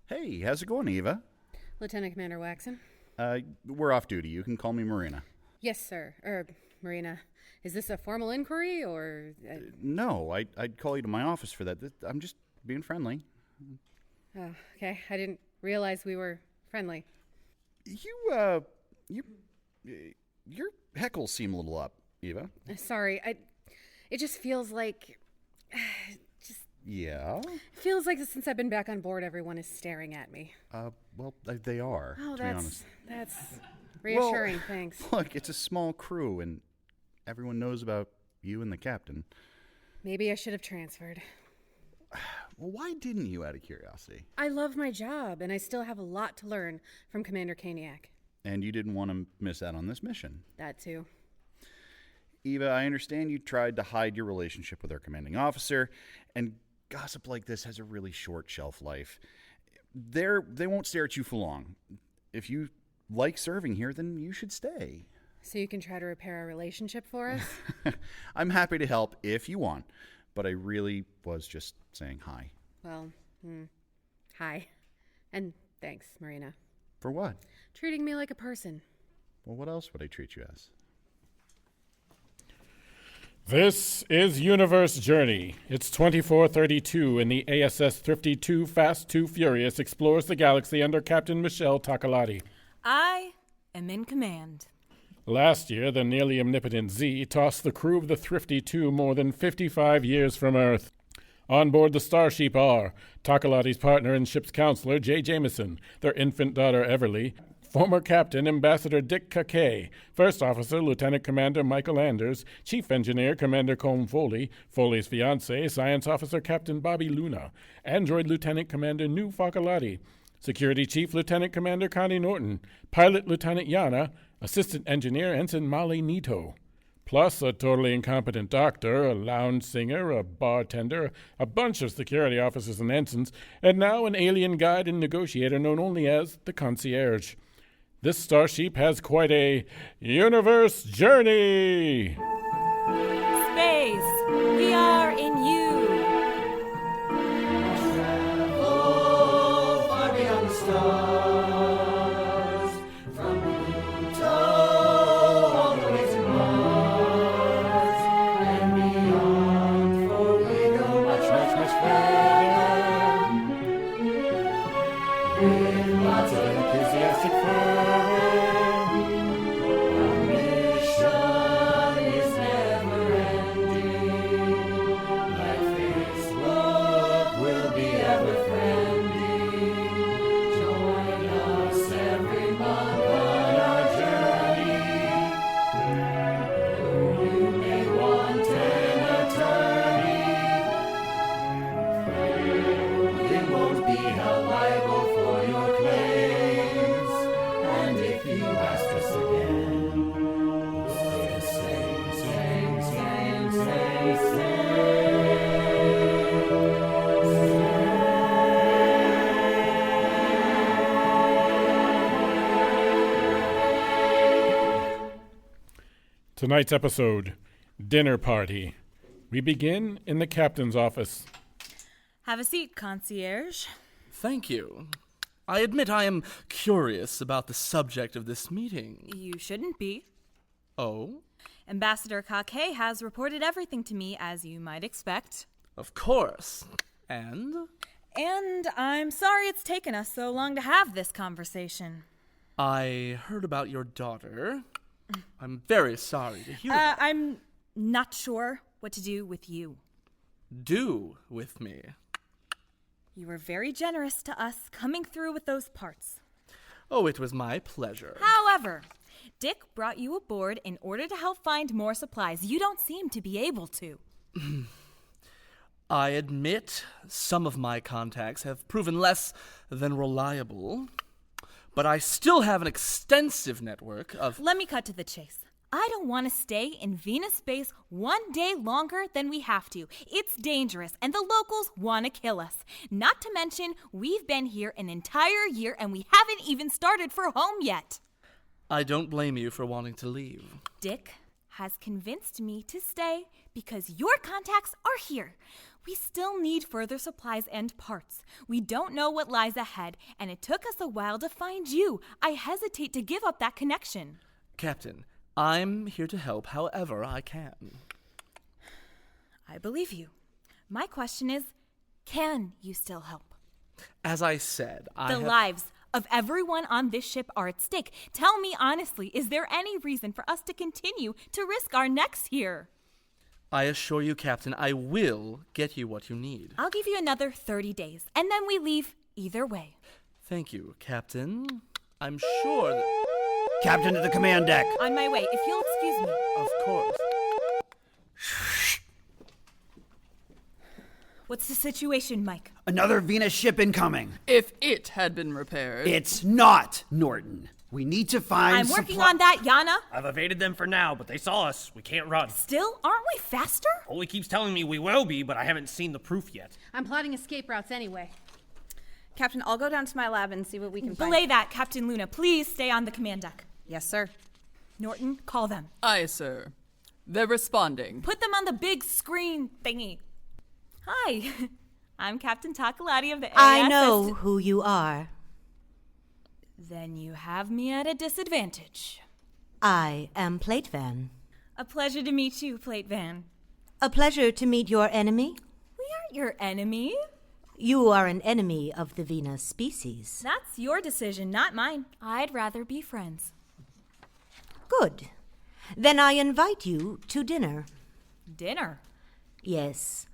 Hey, how's it going, Eva? Lieutenant Commander Waxon. We're off duty. You can call me Marina. Yes, sir. Marina. Is this a formal inquiry, or... No, I'd call you to my office for that. I'm just being friendly. Oh, okay. I didn't realize we were friendly. Your heckles seem a little up, Eva. Sorry, it just feels like... Yeah? Feels like since I've been back on board, everyone is staring at me. Well, they are, to be honest. That's reassuring, well, thanks. Look, it's a small crew, and everyone knows about you and the captain. Maybe I should have transferred. Well, why didn't you, out of curiosity? I love my job, and I still have a lot to learn from Commander Kaniak. And you didn't want to miss out on this mission. That too. Eva, I understand you tried to hide your relationship with our commanding officer, and gossip like this has a really short shelf life. They won't stare at you for long. If you like serving here, then you should stay. So you can try to repair our relationship for us? I'm happy to help if you want, but I really was just saying hi. Well, hi. And thanks, Marina. For what? Treating me like a person. Well, what else would I treat you as? This is Universe Journey. It's 2432, and the ASS Thrifty 2 Fast 2 Furious explores the galaxy under Captain Michelle Tokaladie. I am in command. Last year, the nearly omnipotent Z tossed the crew of the Thrifty 2 more than 55 years from Earth. On board the Starship are Tokaladie's partner and ship's counselor, Jay Jameson, their infant daughter, Everly, former Captain Ambassador Dick Kakay, First Officer Lieutenant Commander Michael Anders, Chief Engineer Commander Colm Foley, Foley's fiancée, Science Officer Captain Bobbi Luna, Android Lieutenant Commander New Folkaladie, Security Chief Lieutenant Commander Connie Norton, Pilot Lieutenant Yanna, Assistant Engineer Ensign Molly Nito, plus a totally incompetent doctor, a lounge singer, a bartender, a bunch of security officers and ensigns, and now an alien guide and negotiator known only as the Concierge. This starship has quite a universe journey! Space, we are in you! Travel far beyond the stars, from Pluto all the way to Mars, and beyond, for we go much, much, much further, with lots of enthusiastic fun. Tonight's episode, Dinner Party. We begin in the captain's office. Have a seat, Concierge. Thank you. I admit I am curious about the subject of this meeting. You shouldn't be. Oh? Ambassador Kakay has reported everything to me, as you might expect. Of course. And? And I'm sorry it's taken us so long to have this conversation. I heard about your daughter. I'm very sorry to hear that. I'm not sure what to do with you. Do with me. You were very generous to us coming through with those parts. Oh, it was my pleasure. However, Dick brought you aboard in order to help find more supplies. You don't seem to be able to. I admit some of my contacts have proven less than reliable, but I still have an extensive network of... Let me cut to the chase. I don't want to stay in Venus space one day longer than we have to. It's dangerous, and the locals want to kill us. Not to mention, we've been here an entire year, and we haven't even started for home yet. I don't blame you for wanting to leave. Dick has convinced me to stay because your contacts are here. We still need further supplies and parts. We don't know what lies ahead, and it took us a while to find you. I hesitate to give up that connection. Captain, I'm here to help however I can. I believe you. My question is, can you still help? As I said, The lives of everyone on this ship are at stake. Tell me honestly, is there any reason for us to continue to risk our necks here? I assure you, Captain, I will get you what you need. I'll give you another 30 days, and then we leave either way. Thank you, Captain. I'm sure that... Captain to the command deck. On my way, if you'll excuse me. Of course. What's the situation, Mike? Another Venus ship incoming. If it had been repaired. It's not, Norton. We need to find I'm working on that, Yanna. I've evaded them for now, but they saw us. We can't run. Still, aren't we faster? Foley keeps telling me we will be, but I haven't seen the proof yet. I'm plotting escape routes anyway. Captain, I'll go down to my lab and see what we can find. Belay that, Captain Luna. Please stay on the command deck. Yes, sir. Norton, call them. Aye, sir. They're responding. Put them on the big screen thingy. Hi, I'm Captain Tokaladie of the AS. I know who you are. Then you have me at a disadvantage. I am Platevan. A pleasure to meet you, Platevan. A pleasure to meet your enemy. We aren't your enemy. You are an enemy of the Veena species. That's your decision, not mine. I'd rather be friends. Good. Then I invite you to dinner. Dinner? Yes.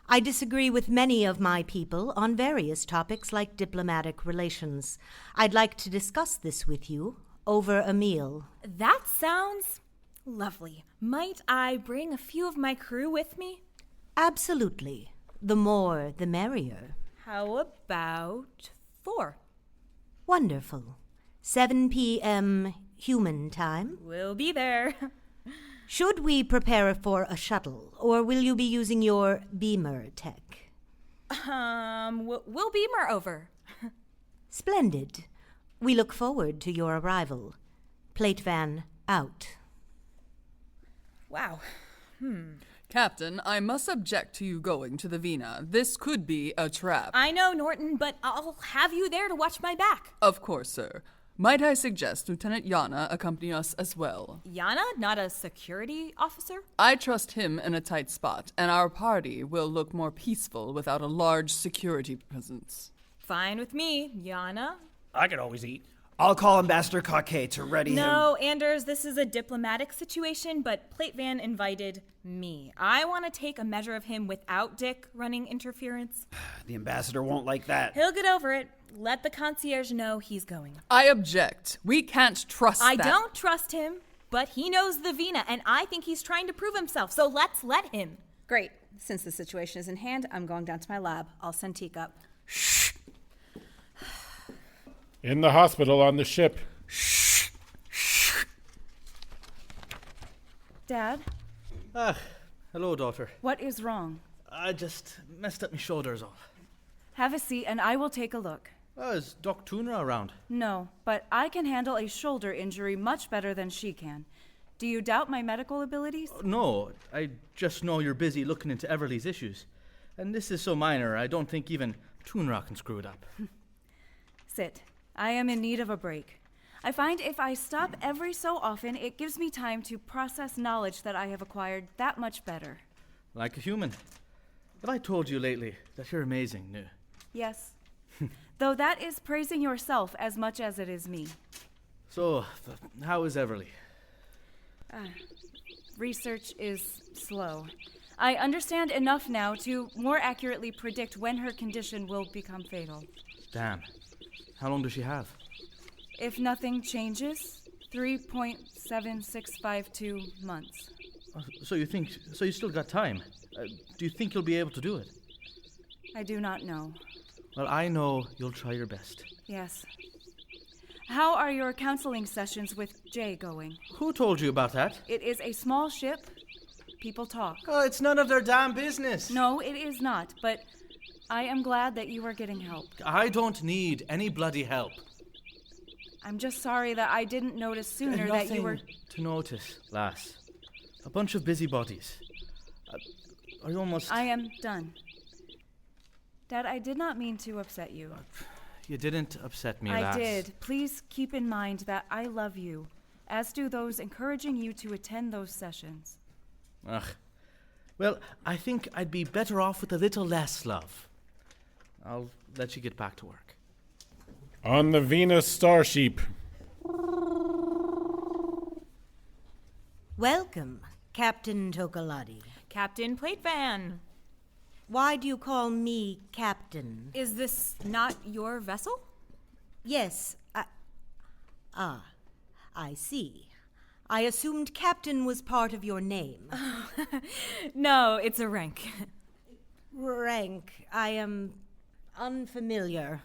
I disagree with many of my people on various topics like diplomatic relations. I'd like to discuss this with you over a meal. That sounds lovely. Might I bring a few of my crew with me? Absolutely. The more, the merrier. How about 4? Wonderful. 7 p.m. human time. We'll be there. Should we prepare for a shuttle, or will you be using your beamer tech? We'll beamer over. Splendid. We look forward to your arrival. Platevan out. Wow. Captain, I must object to you going to the Veena. This could be a trap. I know, Norton, but I'll have you there to watch my back. Of course, sir. Might I suggest Lieutenant Yanna accompany us as well? Yanna, not a security officer? I trust him in a tight spot, and our party will look more peaceful without a large security presence. Fine with me, Yanna. I could always eat. I'll call Ambassador Coquet to ready him. No, Anders, this is a diplomatic situation, but Platevan invited me. I want to take a measure of him without Dick running interference. The ambassador won't like that. He'll get over it. Let the concierge know he's going. I object. We can't trust I that. don't trust him, but he knows the Veena, and I think he's trying to prove himself, so let's let him. Great. Since the situation is in hand, I'm going down to my lab. I'll send Teak up. In the hospital on the ship. Dad, Hello, daughter. what is wrong? I just messed up my shoulders off. Have a seat and I will take a look. Oh, is Doc Tunra around? No, but I can handle a shoulder injury much better than she can. Do you doubt my medical abilities? No, I just know you're busy looking into Everly's issues. And this is so minor, I don't think even Tunra can screw it up. Sit. I am in need of a break. I find if I stop every so often, it gives me time to process knowledge that I have acquired that much better. Like a human. Have I told you lately that you're amazing, Nu? Yes. Though that is praising yourself as much as it is me. So, how is Everly? Research is slow. I understand enough now to more accurately predict when her condition will become fatal. Damn. How long does she have? If nothing changes, 3.7652 months. So you still got time? Do you think you'll be able to do it? I do not know. Well, I know you'll try your best. Yes. How are your counseling sessions with Jay going? Who told you about that? It is a small ship. People talk. Oh, it's none of their damn business. No, it is not, but I am glad that you are getting help. I don't need any bloody help. I'm just sorry that I didn't notice sooner that you were... to notice, lass. A bunch of busybodies. Are you almost... I am done. Dad, I did not mean to upset you. You didn't upset me, I lass. did. Please keep in mind that I love you, as do those encouraging you to attend those sessions. Ugh. Well, I think I'd be better off with a little less love. I'll let you get back to work. On the Venus Starship. Welcome, Captain Tokaladie. Captain Platevan. Why do you call me Captain? Is this not your vessel? Yes, I see. I assumed Captain was part of your name. No, it's a rank. Rank. I am unfamiliar.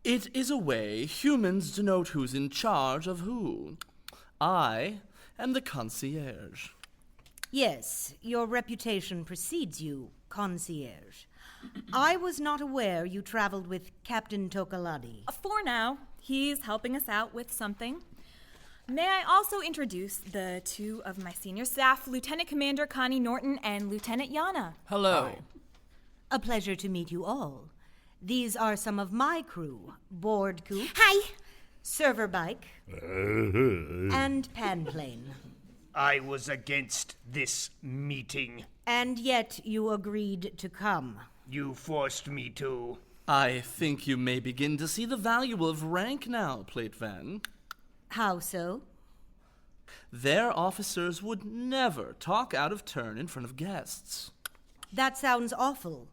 It is a way humans denote who's in charge of who. I am the Concierge. Yes, your reputation precedes you, Concierge. I was not aware you traveled with Captain Tokaladie. For now, he's helping us out with something. May I also introduce the two of my senior staff, Lieutenant Commander Connie Norton and Lieutenant Yanna. Hello. Hi. A pleasure to meet you all. These are some of my crew. Board Coop. Hi. Server Bike. And Panplane. I was against this meeting. And yet you agreed to come. You forced me to. I think you may begin to see the value of rank now, Platevan. How so? Their officers would never talk out of turn in front of guests. That sounds awful.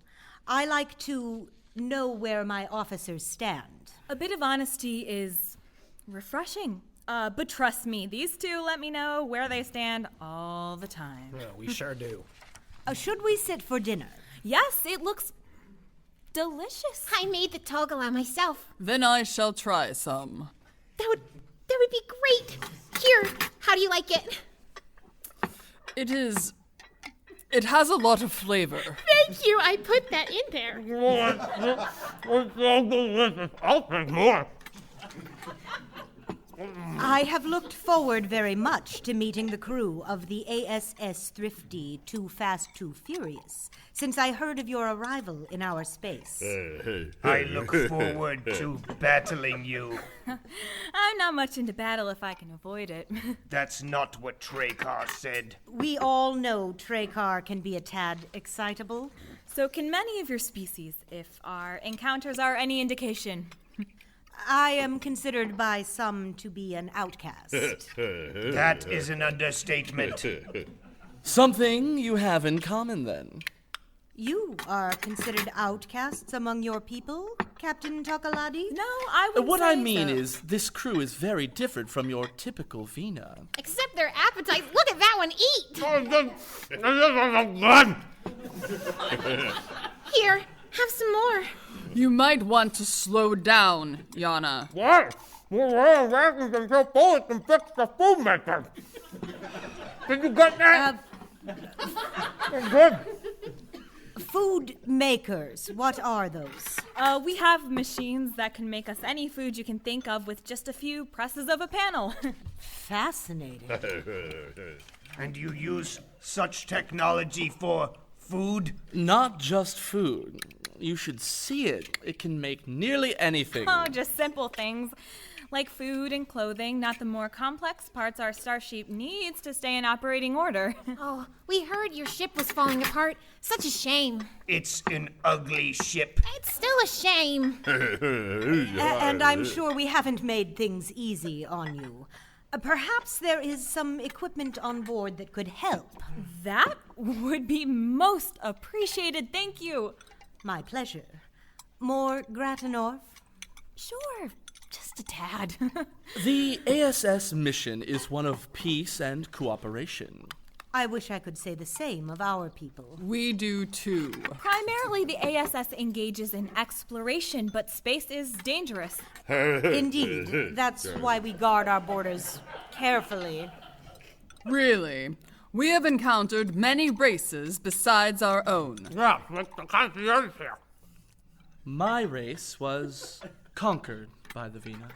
I like to know where my officers stand. A bit of honesty is refreshing. But trust me, these two let me know where they stand all the time. Well, we sure do. Should we sit for dinner? Yes, it looks delicious. I made the togala myself. Then I shall try some. That would be great. Here, how do you like it? It has a lot of flavor. Thank you. I put that in there. I'll take more. I have looked forward very much to meeting the crew of the ASS Thrifty Too Fast Too Furious since I heard of your arrival in our space. I look forward to battling you. I'm not much into battle if I can avoid it. That's not what Traykar said. We all know Traykar can be a tad excitable. So can many of your species, if our encounters are any indication. I am considered by some to be an outcast. That is an understatement. Something you have in common, then. You are considered outcasts among your people, Captain Tokaladie? No, I wouldn't What say I mean so. is, this crew is very different from your typical Veena. Except their appetites. Look at that one eat. Here, have some more. You might want to slow down, Yanna. What? We're all rations until bullets can fix the food maker. Did you get that? Good. Food makers, what are those? We have machines that can make us any food you can think of with just a few presses of a panel. Fascinating. And you use such technology for food? Not just food. You should see it. It can make nearly anything. Oh, just simple things. Like food and clothing, not the more complex parts our starship needs to stay in operating order. Oh, we heard your ship was falling apart. Such a shame. It's an ugly ship. It's still a shame. And I'm sure we haven't made things easy on you. Perhaps there is some equipment on board that could help. That would be most appreciated, thank you. My pleasure. More Gratinor? Sure, just a tad. The ASS mission is one of peace and cooperation. I wish I could say the same of our people. We do too. Primarily, the ASS engages in exploration, but space is dangerous. Indeed. That's why we guard our borders carefully. Really? We have encountered many races besides our own. Yeah, like the Concierge here. My race was conquered by the Veena.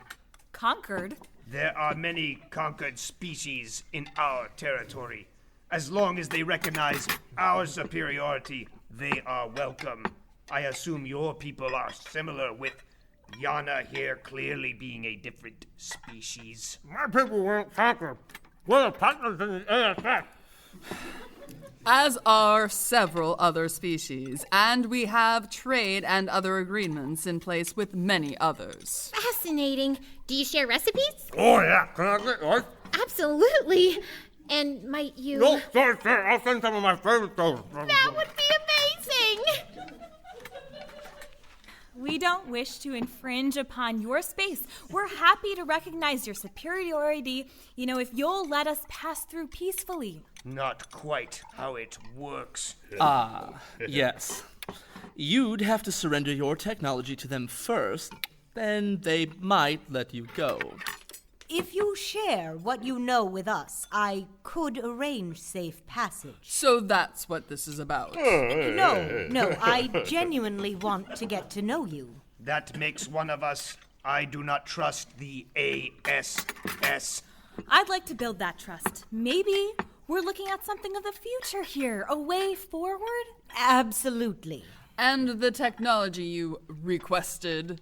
Conquered? There are many conquered species in our territory. As long as they recognize our superiority, they are welcome. I assume your people are similar, with Yanna here clearly being a different species. My people weren't conquered. We're partners in the ASS. As are several other species, and we have trade and other agreements in place with many others. Fascinating. Do you share recipes? Oh, yeah. Can I get yours? Absolutely. And might you... No, sorry, sir. I'll send some of my favorite things. That would be amazing! We don't wish to infringe upon your space. We're happy to recognize your superiority, if you'll let us pass through peacefully. Not quite how it works. Yes. You'd have to surrender your technology to them first, then they might let you go. If you share what you know with us, I could arrange safe passage. So that's what this is about. No, I genuinely want to get to know you. That makes one of us. I do not trust the ASS. I'd like to build that trust. Maybe we're looking at something of the future here, a way forward? Absolutely. And the technology you requested?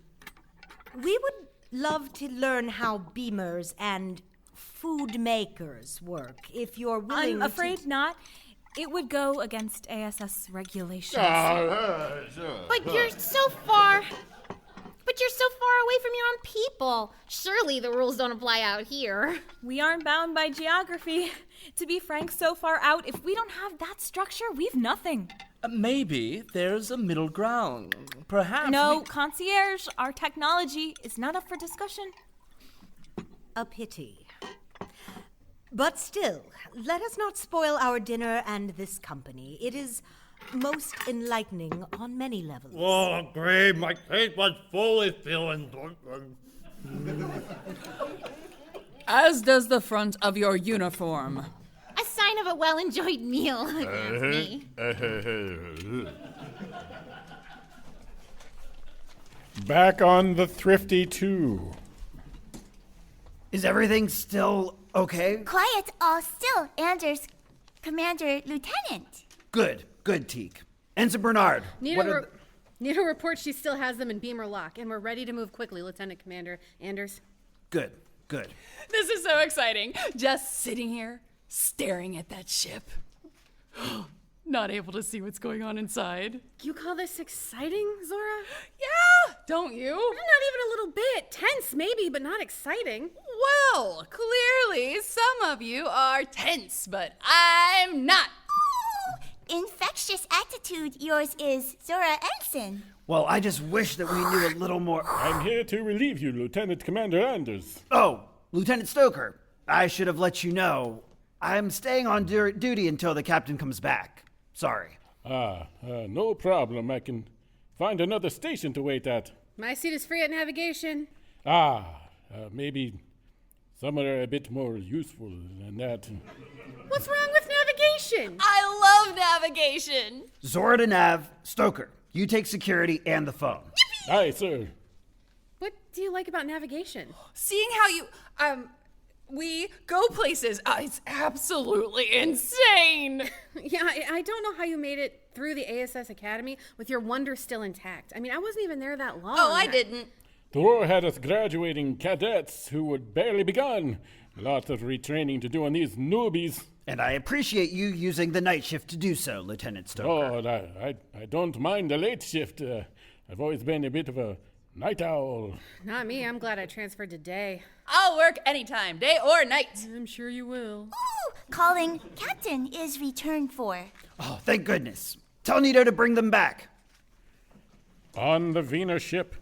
We would love to learn how beamers and food makers work, if you're willing I'm afraid not. It would go against ASS regulations. But you're so far... But you're so far away from your own people. Surely the rules don't apply out here. We aren't bound by geography. To be frank, so far out, if we don't have that structure, we've nothing. Maybe there's a middle ground. Perhaps. No, Concierge, our technology is not up for discussion. A pity. But still, let us not spoil our dinner and this company. It is most enlightening on many levels. Oh, great. My taste buds fully feeling. As does the front of your uniform. A sign of a well-enjoyed meal, if you ask me. Back on the Thrifty 2. Is everything still okay? Quiet, all still, Anders, Commander Lieutenant. Good, Teak. Ensign Bernard. Nito reports she still has them in beamer lock, and we're ready to move quickly, Lieutenant Commander Anders. Good. This is so exciting. Just sitting here, staring at that ship. Not able to see what's going on inside. You call this exciting, Zora? Yeah, don't you? Not even a little bit. Tense, maybe, but not exciting. Well, clearly some of you are tense, but I'm not. Infectious attitude yours is, Zora Ensign. Well, I just wish that we knew a little more. I'm here to relieve you, Lieutenant Commander Anders. Oh, Lieutenant Stoker. I should have let you know. I'm staying on duty until the captain comes back. Sorry. No problem. I can find another station to wait at. My seat is free at navigation. Maybe somewhere a bit more useful than that. What's wrong with navigation? I love navigation. Zora to nav. Stoker, you take security and the phone. Aye, sir. What do you like about navigation? Seeing how you, we go places. It's absolutely insane. Yeah, I don't know how you made it through the ASS Academy with your wonder still intact. I mean, I wasn't even there that long. Oh, I didn't. The war had us graduating cadets who would barely begun. Lots of retraining to do on these newbies. And I appreciate you using the night shift to do so, Lieutenant Stoker. Oh, I don't mind the late shift. I've always been a bit of a night owl. Not me. I'm glad I transferred to day. I'll work anytime, day or night. I'm sure you will. Ooh, calling Captain is returned for. Oh, thank goodness. Tell Nito to bring them back. On the Veena ship.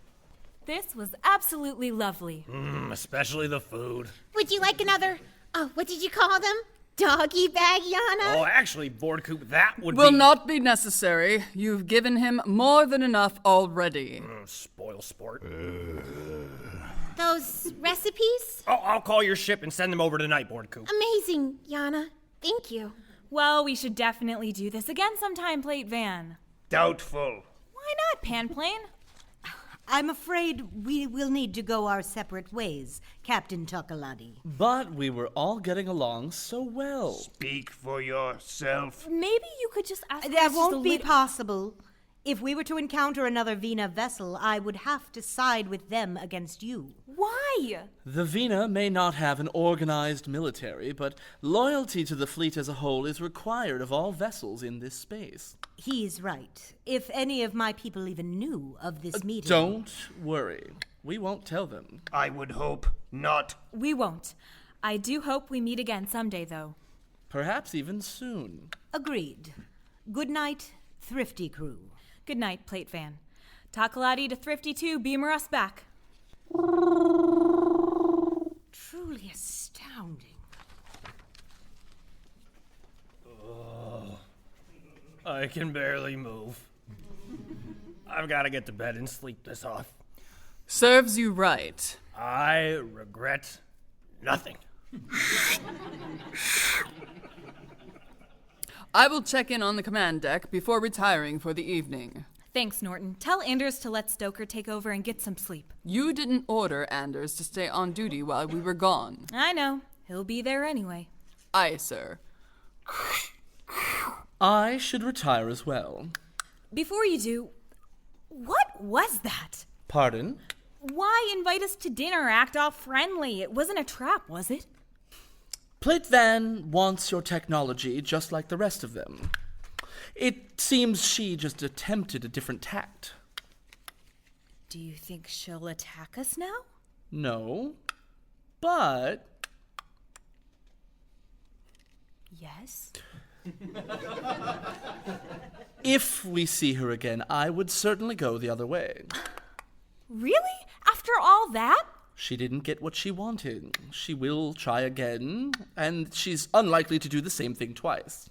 This was absolutely lovely. Especially the food. Would you like another, what did you call them? Doggy bag, Yanna? Oh, actually, Board Coop, that would Will not be necessary. You've given him more than enough already. Spoil sport. Those recipes? Oh, I'll call your ship and send them over tonight, Board Coop. Amazing, Yanna. Thank you. Well, we should definitely do this again sometime, Platevan. Doubtful. Why not, Panplane? I'm afraid we will need to go our separate ways, Captain Tokaladie. But we were all getting along so well. Speak for yourself. Maybe you could just ask That won't be possible. If we were to encounter another Veena vessel, I would have to side with them against you. Why? The Veena may not have an organized military, but loyalty to the fleet as a whole is required of all vessels in this space. He's right. If any of my people even knew of this meeting... Don't worry. We won't tell them. I would hope not. We won't. I do hope we meet again someday, though. Perhaps even soon. Agreed. Good night, Thrifty crew. Good night, Platevan. Tokaladie to Thrifty 2, beamer us back. Truly astounding. I can barely move. I've got to get to bed and sleep this off. Serves you right. I regret nothing. I will check in on the command deck before retiring for the evening. Thanks, Norton. Tell Anders to let Stoker take over and get some sleep. You didn't order Anders to stay on duty while we were gone. I know. He'll be there anyway. Aye, sir. I should retire as well. Before you do, what was that? Pardon? Why invite us to dinner or act all friendly? It wasn't a trap, was it? Platevan wants your technology just like the rest of them. It seems she just attempted a different tact. Do you think she'll attack us now? No, but... Yes? If we see her again, I would certainly go the other way. Really? After all that? She didn't get what she wanted. She will try again, and she's unlikely to do the same thing twice.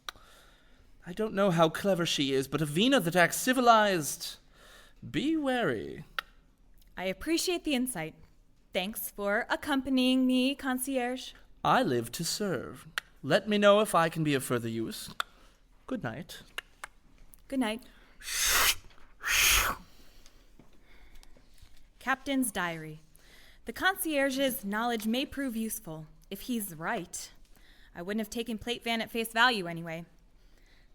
I don't know how clever she is, but a Veena that acts civilized, be wary. I appreciate the insight. Thanks for accompanying me, Concierge. I live to serve. Let me know if I can be of further use. Good night. Good night. Captain's Diary. The Concierge's knowledge may prove useful, if he's right. I wouldn't have taken Platevan at face value anyway.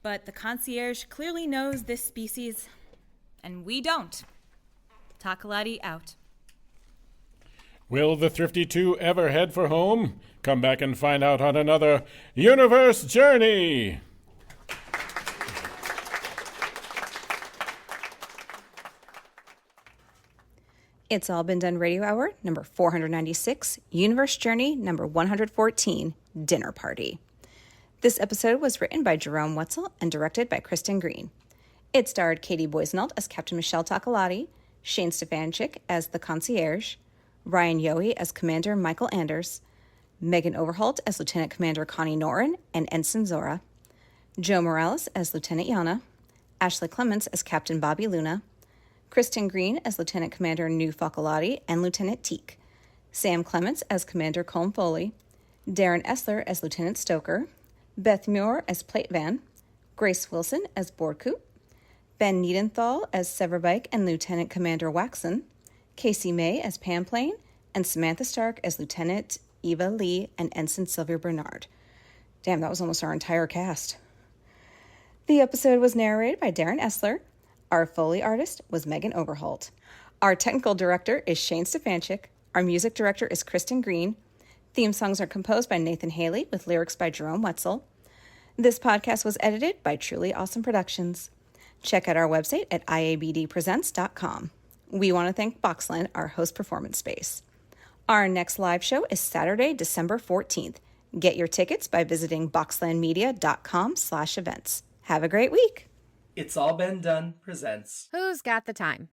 But the Concierge clearly knows this species, and we don't. Tokaladie out. Will the Thrifty 2 ever head for home? Come back and find out on another Universe Journey! It's All Been Done Radio Hour, number 496, Universe Journey, number 114, Dinner Party. This episode was written by Jerome Wetzel and directed by Kristin Green. It starred Katie Boissoneault as Captain Michelle Tokaladie, Shane Stefanchik as the Concierge, Ryan Yohe as Commander Michael Anders, Megan Overholt as Lieutenant Commander Connie Norton and Ensign Zora, Joe Morales as Lieutenant Yanna, Ashley Clements as Captain Bobbi Luna, Kristin Green as Lieutenant Commander New Folkaladie and Lieutenant Teak, Sam Clements as Commander Colm Foley, Darren Essler as Lieutenant Stoker, Beth Muir as Platevan, Grace Wilson as Boardcoop, Ben Niedenthal as Severbike and Lieutenant Commander Waxon, Casey May as Pamplane, and Samantha Stark as Lieutenant Eva Lee and Ensign Sylvia Bernard. Damn, that was almost our entire cast. The episode was narrated by Darren Essler. Our Foley artist was Megan Overholt. Our technical director is Shane Stefanchik. Our music director is Kristin Green. Theme songs are composed by Nathan Haley with lyrics by Jerome Wetzel. This podcast was edited by Truly Awesome Productions. Check out our website at iabdpresents.com. We want to thank Boxland, our host performance space. Our next live show is Saturday, December 14th. Get your tickets by visiting boxlandmedia.com/events. Have a great week. It's All Been Done presents Who's Got the Time?